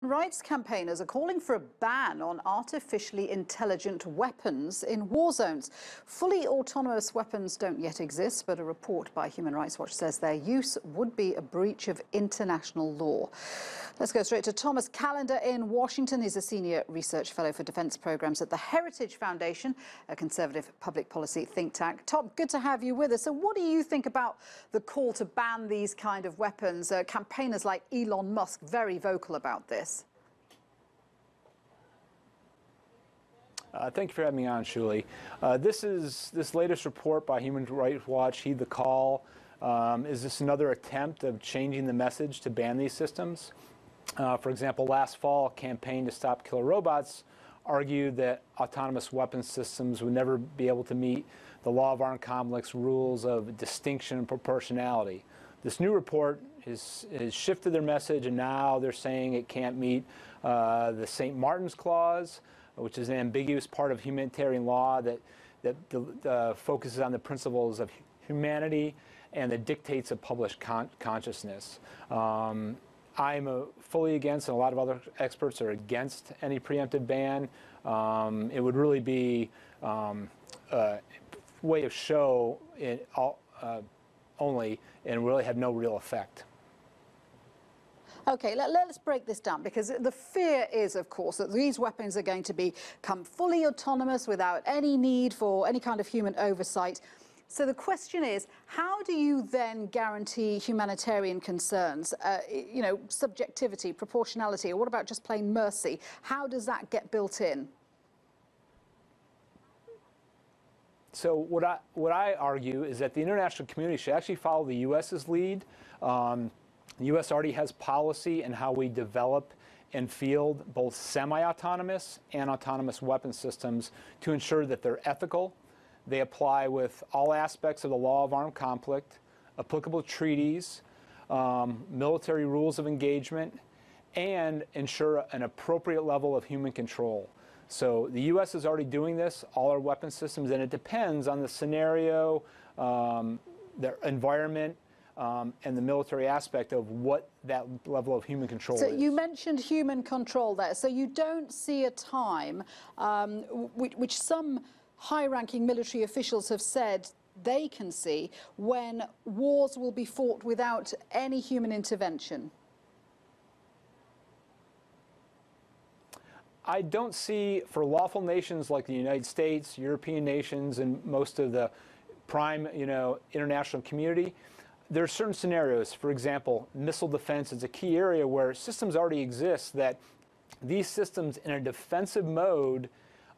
Rights campaigners are calling for a ban on artificially intelligent weapons in war zones. Fully autonomous weapons don't yet exist, but a report by Human Rights Watch says their use would be a breach of international law. Let's go straight to Thomas Callender in Washington. He's a senior research fellow for defense programs at the Heritage Foundation, a conservative public policy think tank. Tom, good to have you with us. So what do you think about the call to ban these kind of weapons? Campaigners like Elon Musk very vocal about this. Thank you for having me on, Shuli. This latest report by Human Rights Watch, Heed the Call. Is this another attempt of changing the message to ban these systems? For example, last fall, a campaign to stop killer robots argued that autonomous weapons systems would never be able to meet the law of armed conflict's rules of distinction and proportionality. This new report has shifted their message, and now they're saying it can't meet the St. Martin's Clause, which is an ambiguous part of humanitarian law that focuses on the principles of humanity and the dictates of public consciousness. I'm fully against, and a lot of other experts are against any preemptive ban. It would really be a way of show only and really have no real effect. Okay, let's break this down, because the fear is, of course, that these weapons are going to become fully autonomous without any need for any kind of human oversight. So the question is, how do you then guarantee humanitarian concerns, subjectivity, proportionality, or what about just plain mercy? How does that get built in? So what I argue is that the international community should actually follow the U.S.'s lead. The U.S. already has policy in how we develop and field both semi-autonomous and autonomous weapon systems to ensure that they're ethical. They apply with all aspects of the law of armed conflict, applicable treaties, military rules of engagement, and ensure an appropriate level of human control. So the U.S. is already doing this, all our weapon systems, and it depends on the scenario, the environment, and the military aspect of what that level of human control is. So you mentioned human control there. So you don't see a time which some high-ranking military officials have said they can see when wars will be fought without any human intervention? I don't see, for lawful nations like the United States, European nations, and most of the prime, international community, there are certain scenarios. For example, missile defense is a key area where systems already exist, that these systems in a defensive mode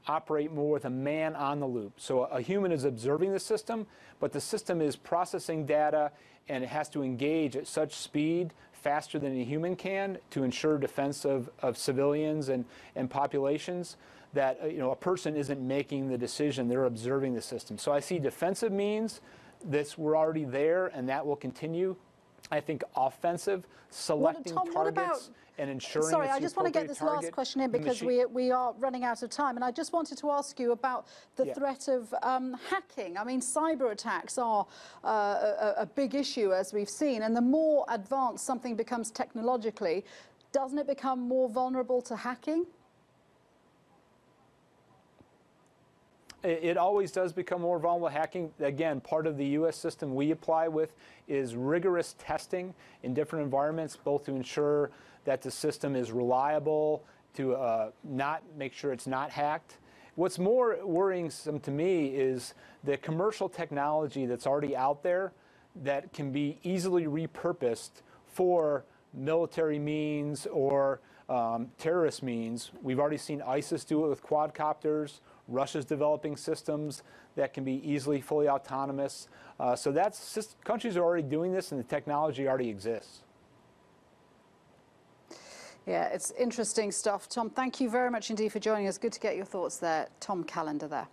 operate more with a man on the loop. So a human is observing the system, but the system is processing data, and it has to engage at such speed, faster than a human can, to ensure defense of civilians and populations, that a person isn't making the decision, they're observing the system. So I see defensive means we're already there, and that will continue. I think offensive, selecting targets and ensuring. Sorry, I just want to get this last question in, because we are running out of time, and I just wanted to ask you about the threat of hacking. I mean, cyber attacks are a big issue, as we've seen, and the more advanced something becomes technologically, doesn't it become more vulnerable to hacking? It always does become more vulnerable to hacking. Again, part of the U.S. system we apply with is rigorous testing in different environments, both to ensure that the system is reliable, to not make sure it's not hacked. What's more worrisome to me is the commercial technology that's already out there that can be easily repurposed for military means or terrorist means. We've already seen ISIS do it with quadcopters. Russia's developing systems that can be easily fully autonomous. So countries are already doing this, and the technology already exists. Yeah, it's interesting stuff. Tom, thank you very much indeed for joining us. Good to get your thoughts there. Tom Callender there.